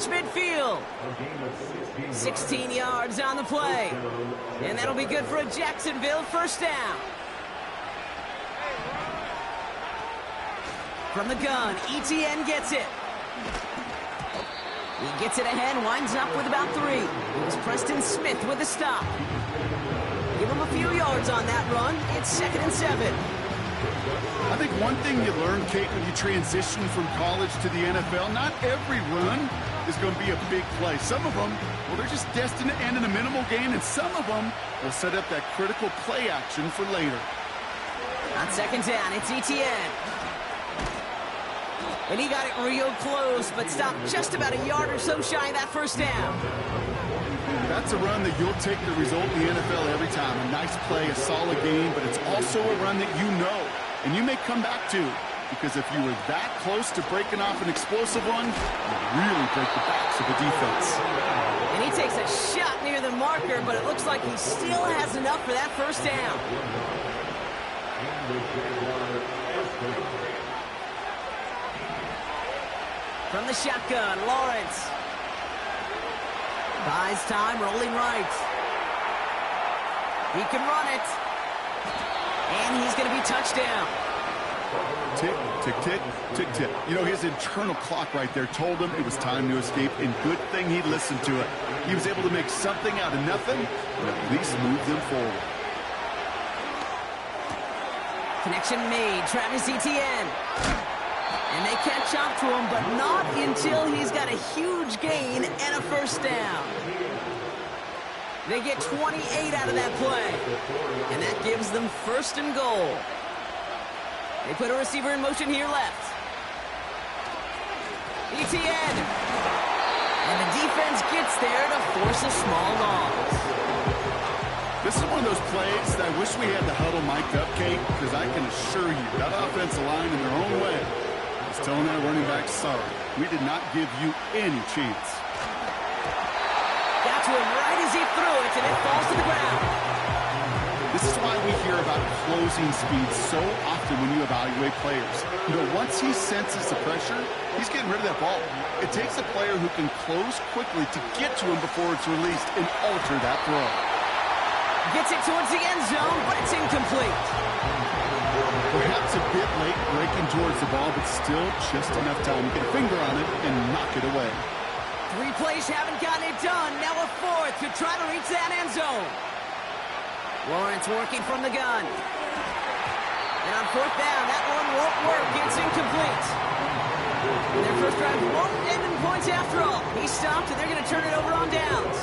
reach midfield. 16 yards on the play. And that'll be good for a Jacksonville first down. From the gun, ETN gets it. He gets it ahead, winds up with about 3. It was Preston Smith with a stop. Give him a few yards on that run. It's 2nd and 7. I think one thing you learn, Kate, when you transition from college to the NFL, not every run is going to be a big play. Some of them, well, they're just destined to end in a minimal gain, and some of them will set up that critical play action for later. On 2nd down, it's ETN. And he got it real close, but stopped just about a yard or so shy of that first down. That's a run that you'll take the result in the NFL every time. A nice play, a solid game, but it's also a run that you know, and you may come back to, because if you were that close to breaking off an explosive one, you really break the backs of the defense. And he takes a shot near the marker, but it looks like he still has enough for that first down. From the shotgun, Lawrence. Buys time, rolling right. He can run it. And he's going to be touchdown. Tick, tick, tick, tick, tick. You know, his internal clock right there told him it was time to escape, and good thing he listened to it. He was able to make something out of nothing, and at least move them forward. Connection made, Travis Etienne. And they catch up to him, but not until he's got a huge gain and a first down. They get 28 out of that play. And that gives them 1st and goal. They put a receiver in motion here left. ETN. And the defense gets there to force a small loss. This is one of those plays that I wish we had the huddle mic'd up, Kate, because I can assure you that offensive line in their own way is telling that running back, sorry, we did not give you any chance. Got to him right as he threw it, and it falls to the ground. This is why we hear about closing speed so often when you evaluate players. You know, once he senses the pressure, he's getting rid of that ball. It takes a player who can close quickly to get to him before it's released and alter that throw. Gets it towards the end zone, but it's incomplete. Perhaps a bit late breaking towards the ball, but still just enough time to get a finger on it and knock it away. 3 plays haven't gotten it done. Now a 4th to try to reach that end zone. Lawrence working from the gun. And on 4th down, that one won't work. It's incomplete. And their first drive won't end in points after all. He stopped, and they're going to turn it over on downs.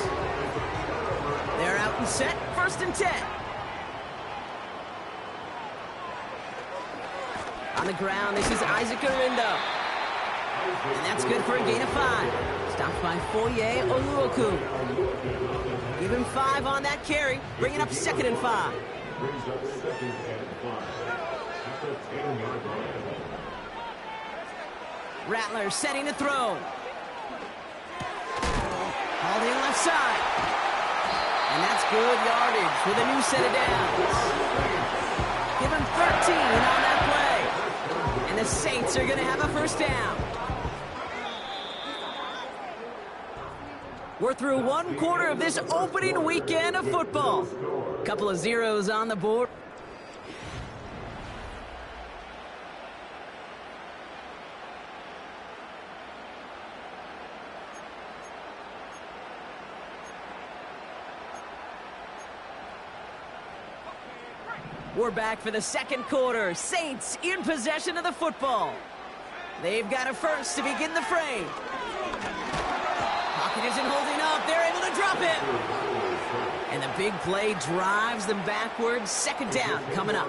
They're out and set, 1st and 10. On the ground, this is Isaac Arindo. And that's good for a gain of 5. Stopped by Foye Oluoku. Give him 5 on that carry, bringing up 2nd and 5. Rattler setting to throw. Hauled in left side. And that's good yardage with a new set of downs. Give him 13 on that play. And the Saints are going to have a first down. We're through 1/4 of this opening weekend of football. Couple of zeros on the board. We're back for the 2nd quarter. Saints in possession of the football. They've got a first to begin the frame. Pocket isn't holding up. They're able to drop it. And the big play drives them backwards. 2nd down coming up.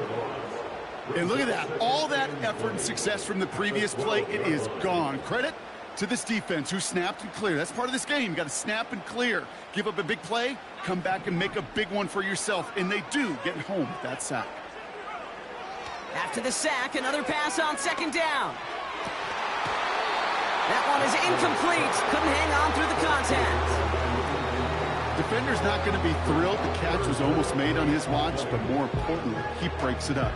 And look at that. All that effort and success from the previous play, it is gone. Credit to this defense who snapped and cleared. That's part of this game. You got to snap and clear. Give up a big play, come back and make a big one for yourself. And they do get home with that sack. After the sack, another pass on 2nd down. That one is incomplete. Couldn't hang on through the contact. Defender's not going to be thrilled. The catch was almost made on his watch, but more importantly, he breaks it up.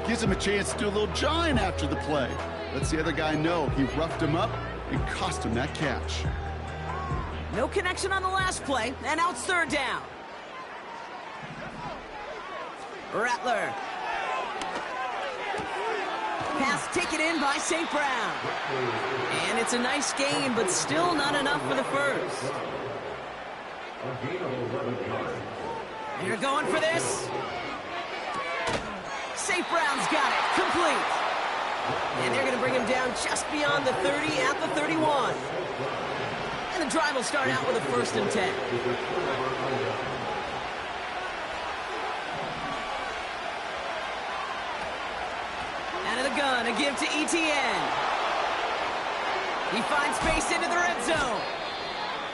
Gives him a chance to do a little jawing after the play. Lets the other guy know he roughed him up and cost him that catch. No connection on the last play, and now it's third down. Rattler. Pass taken in by St. Brown. And it's a nice game, but still not enough for the first. They're going for this. St. Brown's got it. Complete. And they're going to bring him down just beyond the 30 at the 31. And the drive will start out with a 1st and 10. Out of the gun, a give to ETN. He finds space into the red zone.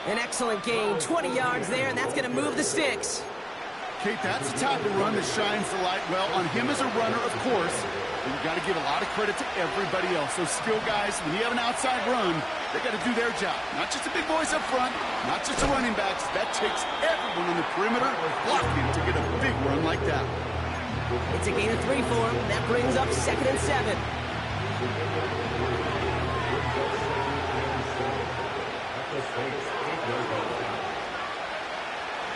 An excellent gain, 20 yards there, and that's going to move the sticks. Kate, that's the type of run that shines the light well on him as a runner, of course. But you've got to give a lot of credit to everybody else. Those skill guys, when you have an outside run, they got to do their job. Not just the big boys up front, not just the running backs. That takes everyone on the perimeter blocking to get a big run like that. It's a gain of 3 for him. That brings up 2nd and 7.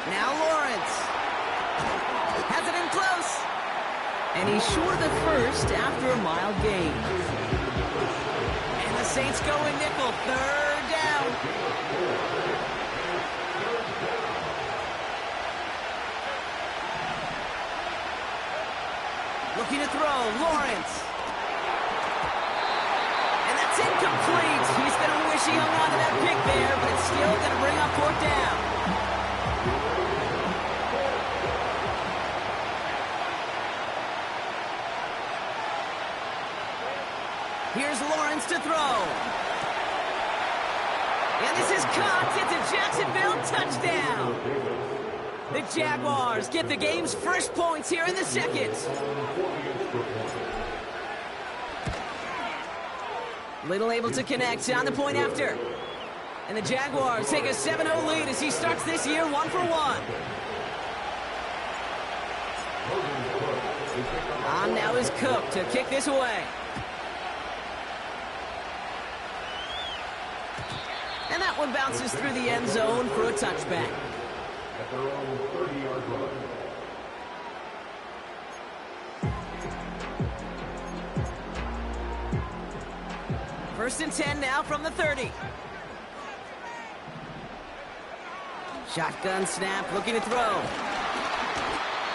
Now Lawrence. Has it in close. And he's short of the first after a mild gain. And the Saints go in nickel. 3rd down. Looking to throw. Lawrence. And that's incomplete. He's going to wish he hung on to that pick there, but it's still going to bring up 4th down. Here's Lawrence to throw. And this is caught. It's a Jacksonville touchdown. The Jaguars get the game's first points here in the second. Little able to connect on the point after. And the Jaguars take a 7-0 lead as he starts this year 1 for 1. On now is Cook to kick this away. And that one bounces through the end zone for a touchback. At their own 30-yard line. First and 10 now from the 30. Shotgun snap, looking to throw.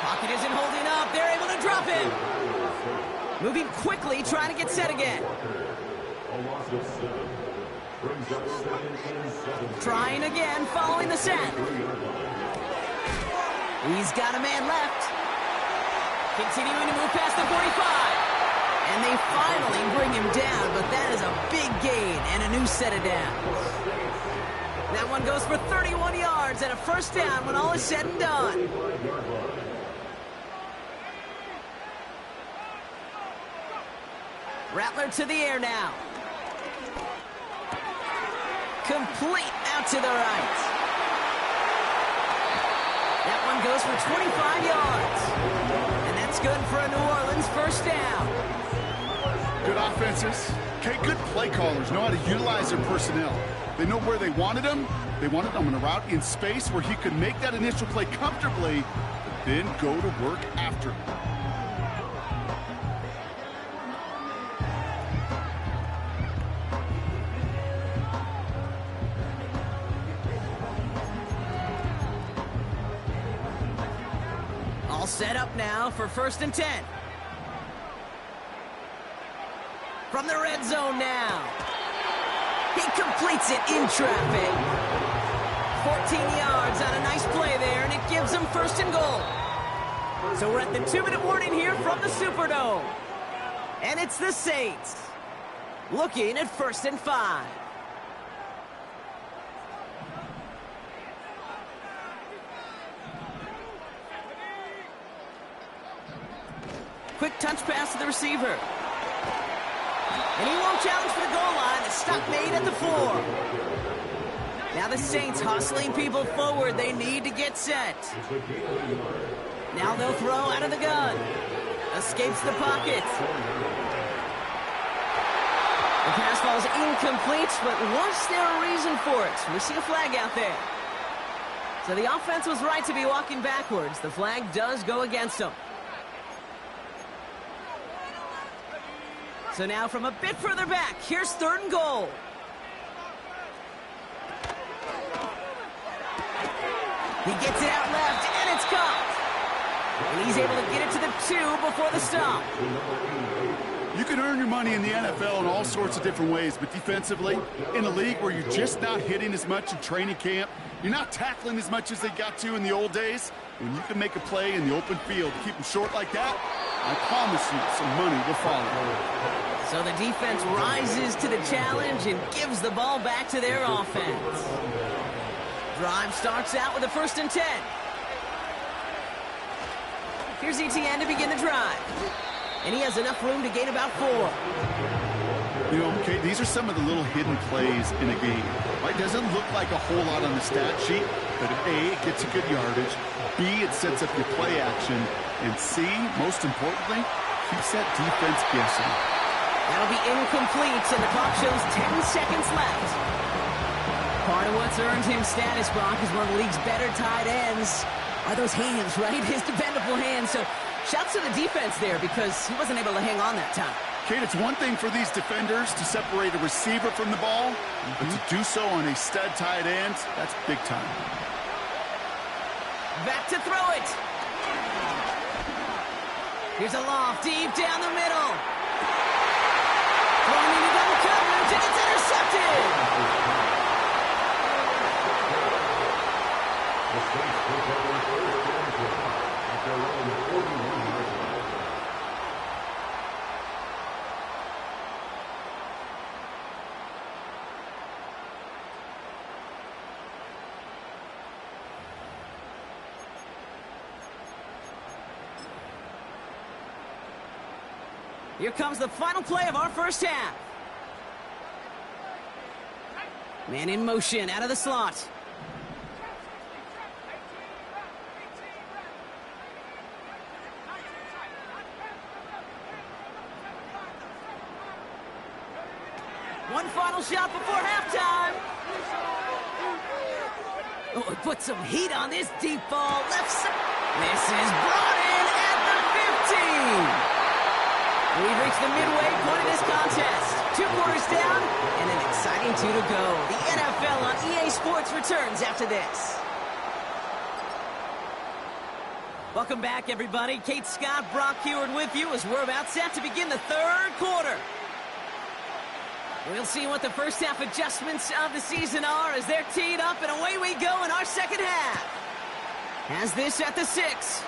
Pocket isn't holding up. They're able to drop him. Moving quickly, trying to get set again. Trying again, following the sack. He's got a man left. Continuing to move past the 45. And they finally bring him down, but that is a big gain and a new set of downs. That one goes for 31 yards and a first down when all is said and done. Rattler to the air now. Complete out to the right. That one goes for 25 yards. And that's good for a New Orleans first down. Good offenses. Okay, good play callers know how to utilize their personnel. They know where they wanted him. They wanted him on a route in space where he could make that initial play comfortably, but then go to work after. All set up now for first and 10. From the red zone now. He completes it in traffic. 14 yards on a nice play there, and it gives him first and goal. So we're at the 2-minute warning here from the Superdome. And it's the Saints looking at first and 5. Quick touch pass to the receiver. And he won't challenge for the goal line. The stop made at the 4. Now the Saints hustling people forward. They need to get set. Now they'll throw out of the gun. Escapes the pocket. The pass falls incomplete, but was there a reason for it? We see a flag out there. So the offense was right to be walking backwards. The flag does go against them. So now from a bit further back, here's 3rd and goal. He gets it out left, and it's caught. And he's able to get it to the 2 before the stop. You can earn your money in the NFL in all sorts of different ways, but defensively, in a league where you're just not hitting as much in training camp, you're not tackling as much as they got to in the old days, when you can make a play in the open field to keep them short like that, I promise you some money will follow. So the defense rises to the challenge and gives the ball back to their offense. Drive starts out with a 1st and 10. Here's ETN to begin the drive. And he has enough room to gain about 4. You know, okay, these are some of the little hidden plays in a game. Right? Doesn't look like a whole lot on the stat sheet, but A, it gets a good yardage. B, it sets up your play action. And C, most importantly, keeps that defense guessing. That'll be incomplete, and the clock shows 10 seconds left. Part of what's earned him status, Brock, is one of the league's better tight ends. Are those hands, right? His dependable hands. So shouts to the defense there because he wasn't able to hang on that time. Kate, it's one thing for these defenders to separate a receiver from the ball, but to do so on a stud tight end, that's big time. Back to throw it. Here's a loft deep down the middle. Throwing into double coverage, and it's intercepted. The Saints pick up their first down at their own 41-yard line. Here comes the final play of our first half. Man in motion out of the slot. One final shot before halftime. Oh, he put some heat on this deep ball. Left side. This is brought in at the 15. We've reached the midway point of this contest. 2 quarters down and an exciting 2 to go. The NFL on EA Sports returns after this. Welcome back, everybody. Kate Scott, Brock Heward with you as we're about set to begin the 3rd quarter. We'll see what the first half adjustments of the season are as they're teed up, and away we go in our second half. Has this at the 6.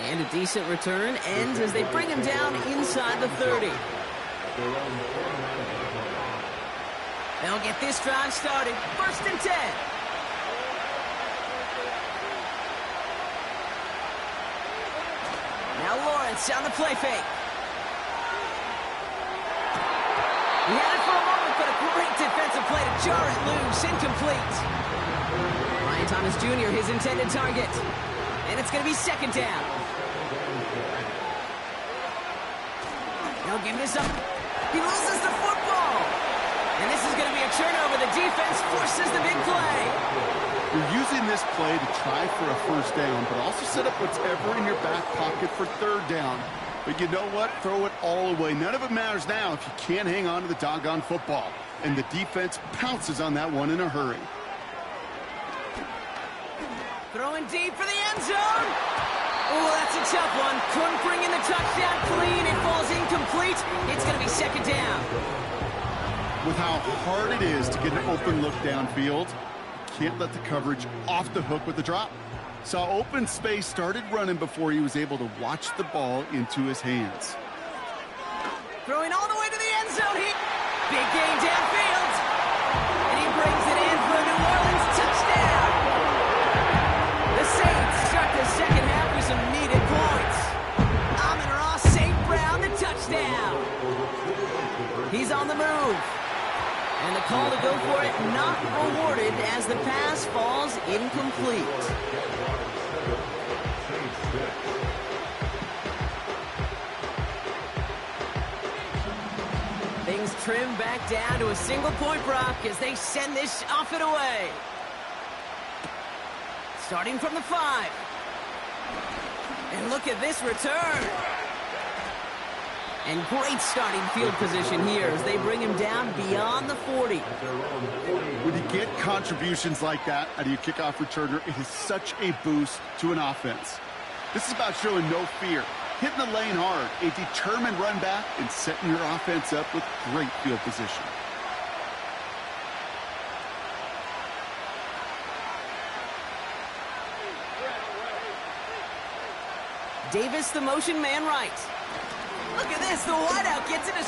And a decent return ends as they bring him down inside the 30. They'll get this drive started. 1st and 10. Now Lawrence on the play fake. He had it for a moment, but a great defensive play to jar it loose. Incomplete. Ryan Thomas Jr., his intended target. And it's going to be 2nd down. They'll give this up. He loses the football. And this is going to be a turnover. The defense forces the big play. You're using this play to try for a 1st down, but also set up whatever in your back pocket for 3rd down. But you know what? Throw it all away. None of it matters now if you can't hang on to the doggone football. And the defense pounces on that one in a hurry. Throwing deep for the end zone. Oh, that's a tough one. Couldn't bring in the touchdown clean. It falls incomplete. It's going to be 2nd down. With how hard it is to get an open look downfield, can't let the coverage off the hook with the drop. Saw open space, started running before he was able to watch the ball into his hands. Throwing all the way to the end zone. Big gain downfield. And he brings it in for a New Orleans touchdown. The Saints start the second half with some needed points. Amon-Ra St. Brown, the touchdown. He's on the move. And the call to go for it not rewarded as the pass falls incomplete. things trimmed back down to a single-point rock as they send this off and away. Starting from the 5. And look at this return. And great starting field position here as they bring him down beyond the 40. When you get contributions like that out of your kickoff returner, it is such a boost to an offense. This is about showing no fear, hitting the lane hard, a determined run back, and setting your offense up with great field position. Davis, the motion man right. Look at this, the wideout gets it to